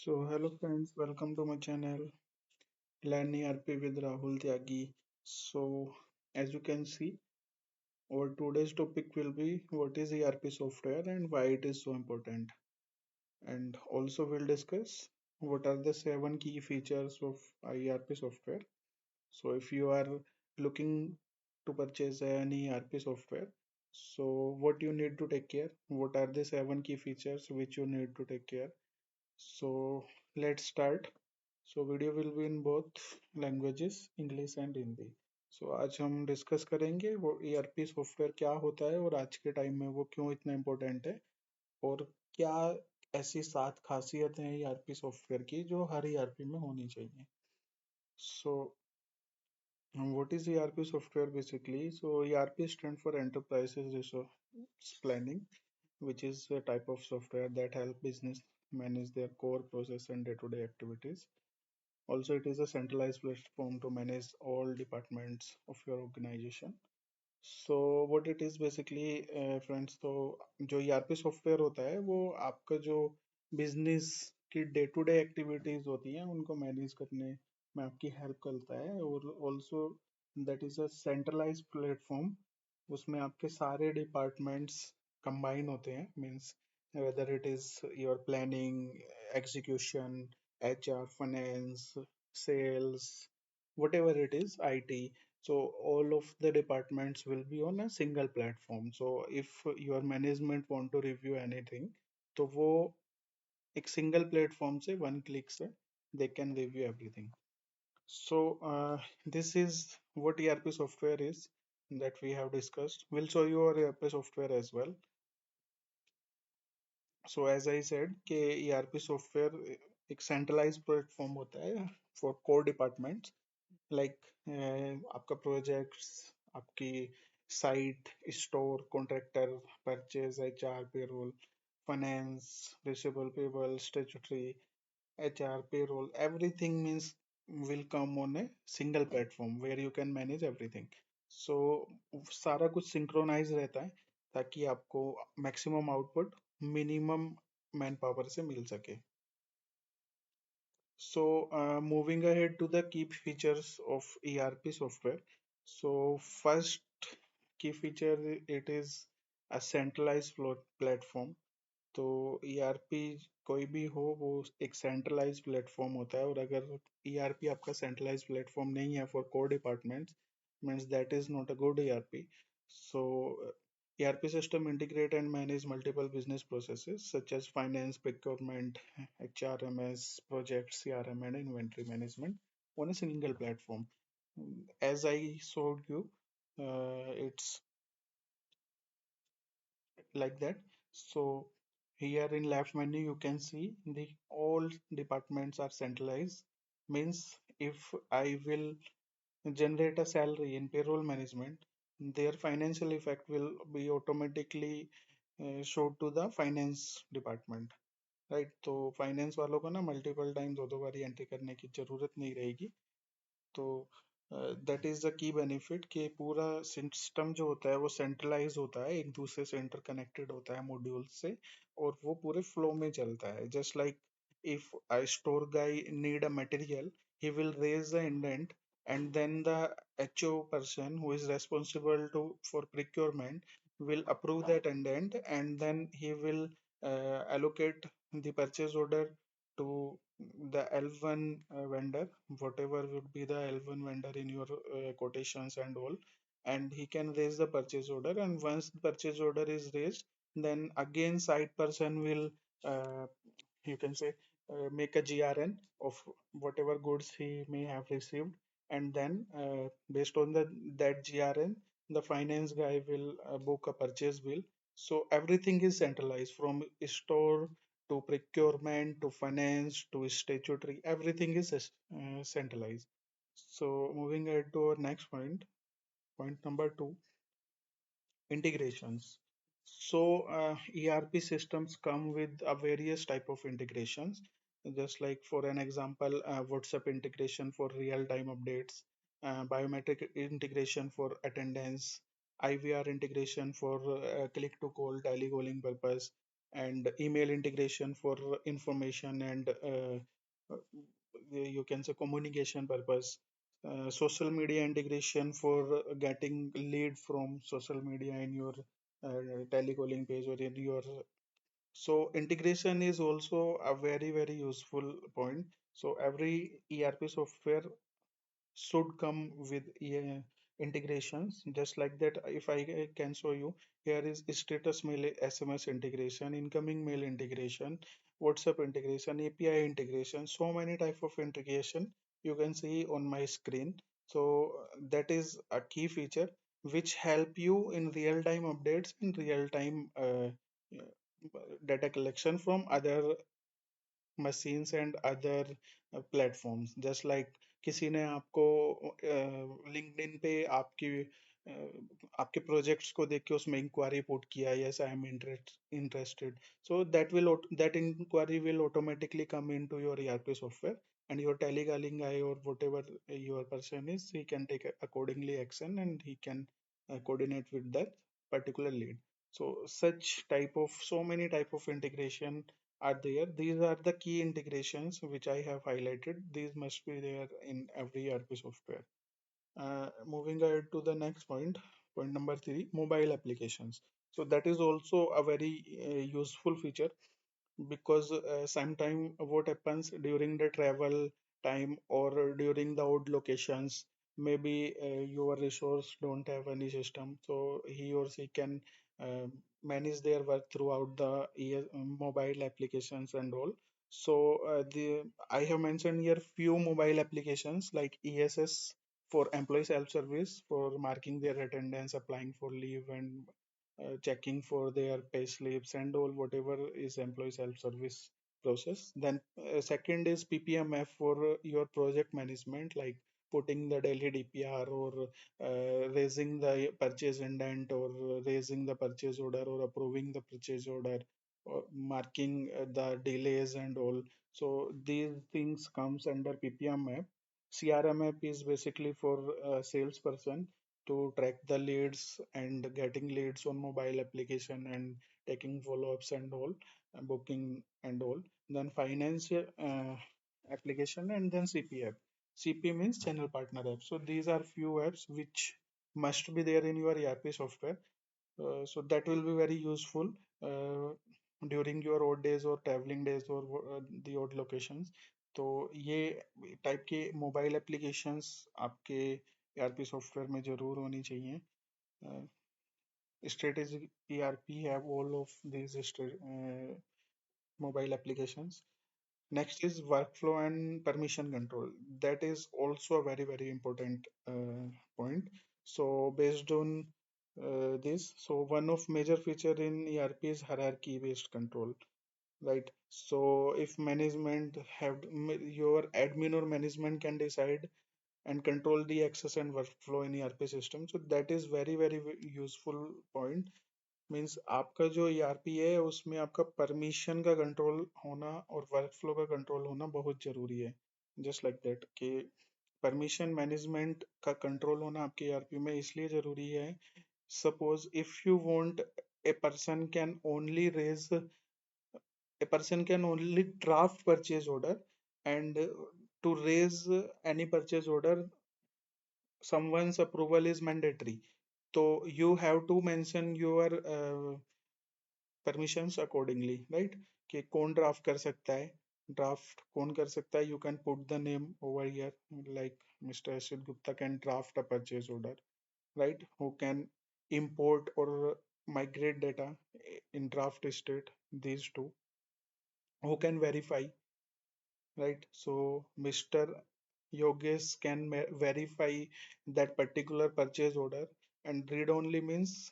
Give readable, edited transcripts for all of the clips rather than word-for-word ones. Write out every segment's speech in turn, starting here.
Hello friends, welcome to my channel Learn ERP with Rahul Tyagi. As you can see, our today's topic will be what is ERP software and why it is so important. And also we'll discuss what are the seven key features of ERP software. So if you are looking to purchase any ERP software, so what you need to take care, what are the seven key features which you need to take care. So let's start. Video will be in both languages English and Hindi. आज हम discuss करेंगे वो ERP software क्या होता है और आज के टाइम में वो क्यों इतना इम्पोर्टेंट है और क्या ऐसी 7 खासियत हैं ईआरपी सॉफ्टवेयर की जो हर ईआरपी में होनी चाहिए। सो what is ERP software basically? ERP stand for Enterprise Resource Planning, which is a type of software that help business manage their core process and day-to-day activities. Also, it is a centralized platform to manage all departments of your organization. What it is basically, friends, तो जो ERP software होता है वो आपका जो business की day to day activities होती हैं उनको मैनेज करने में आपकी हेल्प करता है और also that is a centralize platform. उसमें आपके सारे डिपार्टमेंट्स कंबाइन होते हैं, means whether it is your planning, execution, HR, finance, sales, whatever it is, IT. So all of the departments will be on a single platform. So if your management want to review anything, तो वो एक single platform से one click से they can review everything. This is what ERP software is that we have discussed. We'll show you our ERP software as well. As I said कि ERP software एक centralized platform होता है for core departments like आपका projects, आपकी site, store, contractor, purchase, HR, payroll, finance, receivable, payable, statutory, HR, payroll, everything means will come on a single platform where you can manage everything. So सारा कुछ synchronise रहता है ताकि आपको maximum output minimum man power से मिल सके. Moving ahead to the key features of ERP software. First key feature, it is a centralized platform. तो ERP कोई भी हो वो एक सेंट्रलाइज प्लेटफॉर्म होता है और अगर ERP आपका सेंट्रलाइज प्लेटफॉर्म नहीं है for core departments means that is not a good ERP. So ERP system integrate and manage multiple business processes such as finance, procurement, HRMS, projects, CRM, and inventory management on a single platform. As I showed you, it's like that. So here in left menu you can see the all departments are centralized. Means if I will generate a salary in payroll management, their financial effect will be automatically showed to the finance department, right? तो finance वालों को ना multiple time दो दो बारी entry करने की जरूरत नहीं रहेगी. तो that is the key benefit कि पूरा सिस्टम जो होता है वो सेंट्रलाइज होता है, एक दूसरे से इंटरकनेक्टेड होता है मॉड्यूल से और वो पूरे फ्लो में चलता है. Just like if a store guy need a material, he will raise the indent and then the HO person who is responsible to for procurement will approve that indent and then he will allocate the purchase order to the L1 vendor, whatever would be the L1 vendor in your quotations and all, and he can raise the purchase order. And once the purchase order is raised, then again site person will you can say make a GRN of whatever goods he may have received, and then based on the that GRN, the finance guy will book a purchase bill. So everything is centralized from store to procurement to finance to statutory, everything is centralized. So moving ahead to our next point, point number two, integrations. ERP systems come with a various type of integrations. Just like for an example, WhatsApp integration for real-time updates, biometric integration for attendance, IVR integration for click-to-call, telecalling purpose, and email integration for information and you can say communication purpose, social media integration for getting lead from social media in your telecalling page or in your. So integration is also a very very useful point. So every ERP software should come with integrations. Just like that, if I can show you, here is status mail, SMS integration, incoming mail integration, WhatsApp integration, API integration, so many type of integration you can see on my screen. So that is a key feature which help you in real time updates, in real time data collection from other machines and other platforms. Just like किसी ने आपको LinkedIn पे आपके projects को देख के उसमें inquiry put किया, yes I am interested, so that inquiry will automatically come into your ERP software, and your telegalling guy or whatever your person is, he can take accordingly action, and he can coordinate with that particular lead. So such type of, so many type of integration are there. These are the key integrations which I have highlighted. These must be there in every ERP software. Moving ahead to the next point, point number three, mobile applications. So that is also a very useful feature, because sometime what happens during the travel time or during the odd locations, maybe your resource don't have any system, so he or she can uh, manage their work throughout the mobile applications and all. So the I have mentioned here few mobile applications like ESS for employee self-service for marking their attendance, applying for leave, and checking for their pay slips and all whatever is employee self-service process. Then second is PPMF for your project management, like putting the daily DPR or raising the purchase indent or raising the purchase order or approving the purchase order or marking the delays and all. So these things comes under PPM app. CRM app is basically for a salesperson to track the leads and getting leads on mobile application and taking follow-ups and all, booking and all. Then financial application, and then CP app. CP means channel partner app. So these are few apps which must be there in your ERP software. So that will be very useful uh, during your odd days or traveling days or the odd locations. तो ये type के mobile applications आपके ERP software में जरूर होनी चाहिए. Strategic ERP have all of these mobile applications. Next is workflow and permission control. That is also a very, very important point. So based on this, so one of major feature in ERP is hierarchy based control, right? So if management have your admin or management can decide and control the access and workflow in ERP system. So that is very, very useful point. Means आपका जो ERP है उसमें आपका permission का control होना और workflow का control होना बहुत जरूरी है. जस्ट लाइक दैट कि परमिशन मैनेजमेंट का कंट्रोल होना आपके ERP में इसलिए जरूरी है. Suppose if you want, a person can only raise a person can only draft purchase order, and to raise any purchase order someone's approval is mandatory. So you have to mention your permissions accordingly, right? कि कौन draft कर सकता है, draft कौन कर सकता है, you can put the name over here, like Mr. Ashit Gupta can draft a purchase order, right? Who can import or migrate data in draft state, these two. Who can verify, right? So Mr. Yogesh can verify that particular purchase order, and read only means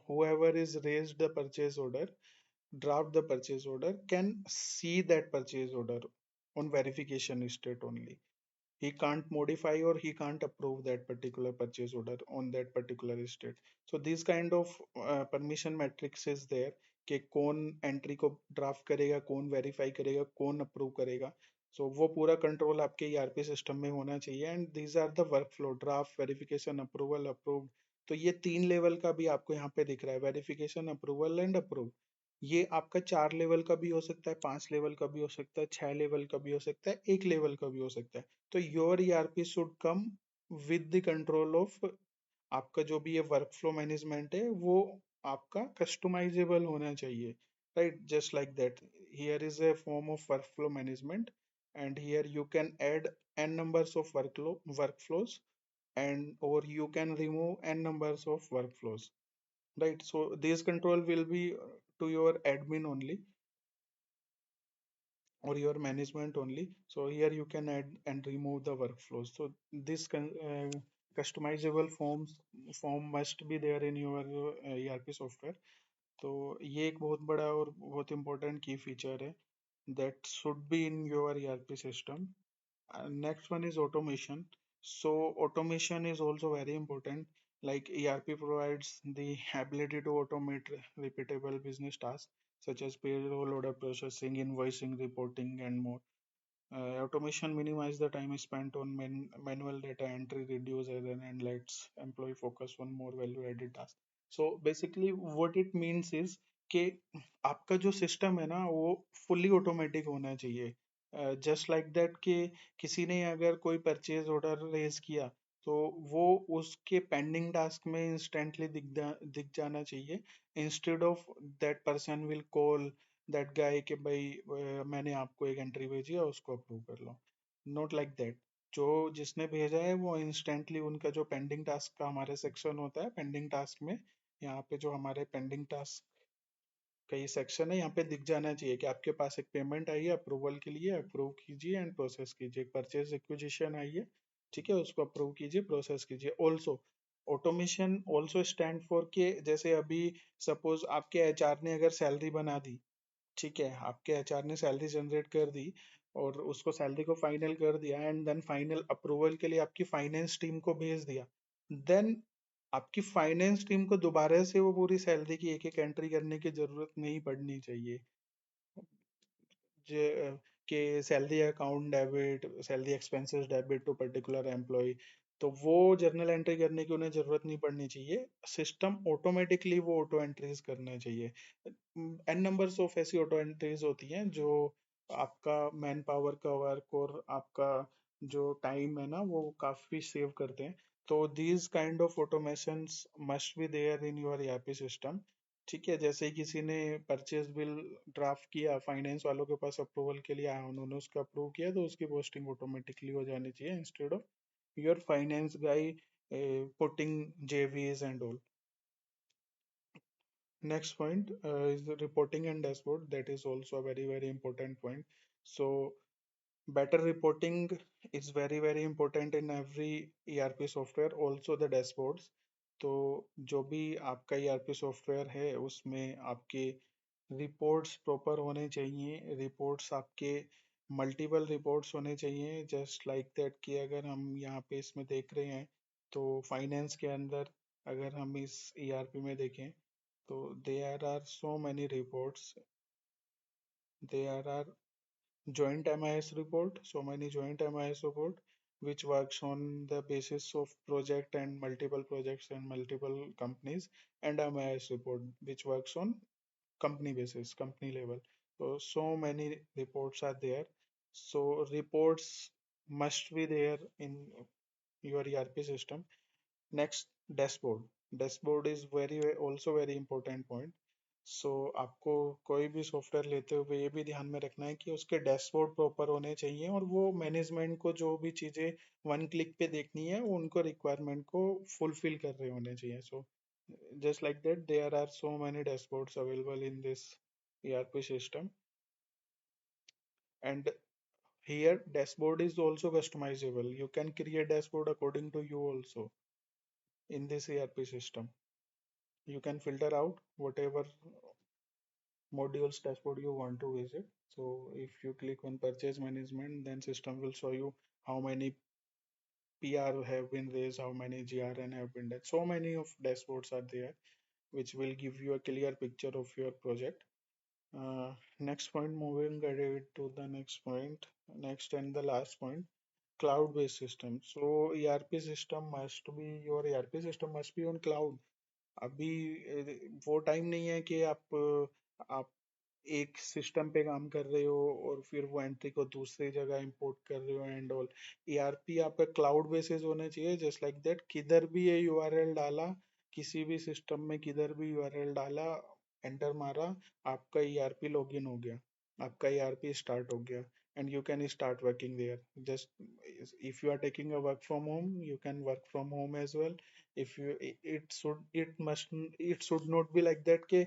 whoever is raised the purchase order, draft the purchase order, can see that purchase order on verification state only. He can't modify or he can't approve that particular purchase order on that particular state. So this kind of permission matrix is there कि कौन entry को draft करेगा, कौन verify करेगा, कौन approve करेगा. सो वो पूरा कंट्रोल आपके ERP सिस्टम में होना चाहिए. And these are the workflow: draft, verification, approval, approved. तो ये तीन लेवल का भी आपको यहाँ पे दिख रहा है, वेरिफिकेशन, अप्रूवल एंड अप्रूव. ये आपका 4 लेवल का भी हो सकता है, 5 लेवल का भी हो सकता है, 6 लेवल का भी हो सकता है, 1 लेवल का भी हो सकता है। तो your ERP should come with the control of, आपका जो भी ये वर्क फ्लो मैनेजमेंट है वो आपका कस्टमाइजेबल होना चाहिए, right? Just like that, here is a form of workflow management, and here you can add n numbers of workflows, and or you can remove n numbers of workflows, right? So this control will be to your admin only or your management only. So here you can add and remove the workflows. So this customizable form must be there in your ERP software. तो ये एक बहुत बड़ा और बहुत important की feature है that should be in your ERP system. Next one is automation. So automation is also very important. Like ERP provides the ability to automate repeatable business tasks such as payroll, order processing, invoicing, reporting, and more. Automation minimize the time spent on manual data entry, reduce error, and lets employee focus on more value-added tasks. So basically, what it means is कि आपका जो system है ना वो fully automatic होना चाहिए। Just like that कि किसी ने अगर कोई परचेज ऑर्डर रेज किया तो वो उसके पेंडिंग टास्क में इंस्टेंटली दिख जाना चाहिए, instead of that person will call that guy कि भाई मैंने आपको एक एंट्री भेजी है उसको अप्रूव कर लो। नॉट लाइक दैट, जो जिसने भेजा है वो इंस्टेंटली उनका जो पेंडिंग टास्क का हमारे सेक्शन होता है पेंडिंग टास्क में, यहाँ पे जो हमारे पेंडिंग टास्क का ये सेक्शन है यहाँ पे दिख जाना चाहिए कि आपके पास एक पेमेंट आई है अप्रूवल के लिए, अप्रूव कीजिए एंड प्रोसेस कीजिए। एक परचेज रिक्विजिशन आई है, ठीक है, उसको अप्रूव कीजिए, प्रोसेस कीजिए। Also automation also stand for के जैसे अभी सपोज आपके एचआर ने अगर सैलरी बना दी, ठीक है, आपके एचआर ने सैलरी जनरेट कर दी और उसको सैलरी को फाइनल कर दिया एंड देन फाइनल अप्रूवल के लिए आपकी फाइनेंस टीम को भेज दिया, देन आपकी फाइनेंस टीम को दोबारा से वो पूरी सैलरी की एक एक एंट्री करने की जरूरत नहीं पड़नी चाहिए। कि salary account debit, salary expenses debit to particular employ, तो वो जर्नल एंट्री करने की उन्हें जरूरत नहीं पड़नी चाहिए। सिस्टम ऑटोमेटिकली वो ऑटो एंट्रीज करना चाहिए। एन नंबर्स ऑफ ऐसी ऑटो एंट्रीज होती हैं जो आपका मैन पावर का वर्क और आपका जो टाइम है ना वो काफी सेव करते हैं। तो these kind of automations must be there in your ERP system. ठीक है, जैसे ही किसी ने परचेज बिल ड्राफ्ट किया, फाइनेंस वालों के पास अप्रूवल के लिए आया, उन्होंने उसका अप्रूव किया तो उसकी पोस्टिंग ऑटोमेटिकली हो जानी चाहिए इंस्टेड ऑफ योर फाइनेंस गाई putting जेवीज and all. Next point is the reporting and dashboard. That is also a very important point. So better reporting is very important in every ERP software. Also the dashboards. तो जो भी आपका ERP software है उसमें आपके reports proper होने चाहिए। Reports आपके मल्टीपल रिपोर्ट्स होने चाहिए, जस्ट लाइक दैट कि अगर हम यहाँ पे इसमें देख रहे हैं तो फाइनेंस के अंदर अगर हम इस ERP में देखें तो there are so many reports. There are joint MIS report, so many joint MIS report, which works on the basis of project and multiple projects and multiple companies, and MIS report, which works on company basis, company level. So many reports are there. So reports must be there in your ERP system. Next, dashboard. Dashboard is also very important point. सो आपको कोई भी software लेते हुए ये भी ध्यान में रखना है कि उसके डैशबोर्ड प्रॉपर होने चाहिए और वो मैनेजमेंट को जो भी चीज़ें वन क्लिक पे देखनी है वो उनको रिक्वायरमेंट को फुलफिल कर रहे होने चाहिए। सो just like that there are so many dashboards available in this ERP system, and here dashboard is also customizable. You can create dashboard according to you also in this ERP system. You can filter out whatever modules dashboard you want to visit. So if you click on purchase management, then system will show you how many PR have been raised, how many GRN have been done. So many of dashboards are there, which will give you a clear picture of your project. Next point, moving ahead to the next point, next and the last point, cloud-based system. So ERP system must be, your ERP system must be on cloud. अभी वो time नहीं है कि आप आप एक system पे काम कर रहे हो और फिर वो एंट्री को दूसरी जगह इंपोर्ट कर रहे हो एंड ऑल। ईआरपी आपका क्लाउड बेसिस होना चाहिए, जस्ट लाइक दैट, किधर भी ये यूआरएल डाला, किसी भी सिस्टम में किधर भी यूआरएल डाला, एंटर मारा, आपका ईआरपी लॉगिन हो गया, आपका ईआरपी स्टार्ट हो गया, and you can start working there. Just if you are taking a work from home, you can work from home as well. If you, it should not be like that के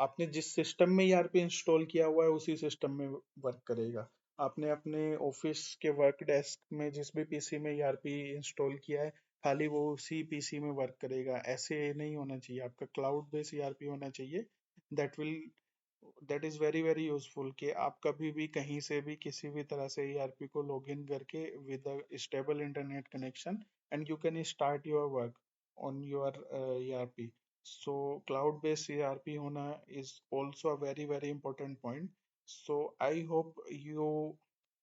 आपने जिस system में ERP install किया हुआ है उसी system में work करेगा। आपने अपने ऑफिस के वर्क डेस्क में जिस भी पीसी में ईआरपी इंस्टॉल किया है, खाली वो उसी पीसी में वर्क करेगा, ऐसे नहीं होना चाहिए। आपका क्लाउड बेस्ड ईआरपी होना चाहिए। That will, that is very very useful कि आप कभी भी कहीं से भी किसी भी तरह से ईआरपी को लॉगिन करके with a stable internet connection, and you can start your work on your ERP. So cloud-based ERP होना is also a very very important point. So I hope you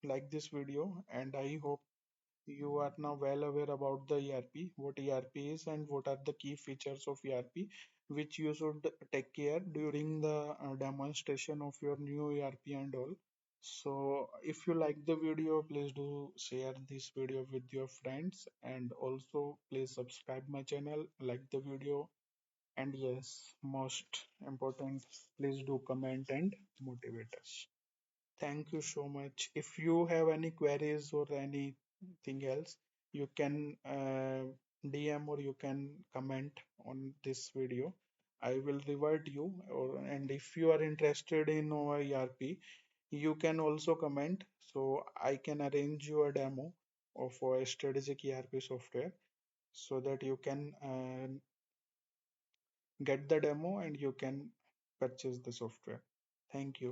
like this video, and I hope you are now well aware about the ERP, what ERP is, and what are the key features of ERP, which you should take care during the demonstration of your new ERP and all. So if you like the video, please do share this video with your friends, and also please subscribe my channel, like the video, and yes, most important, please do comment and motivate us. Thank you so much. If you have any queries or anything else, you can DM or you can comment on this video. I will revert you. And if you are interested in our ERP, you can also comment, so I can arrange you a demo of our strategic ERP software, so that you can get the demo and you can purchase the software. Thank you.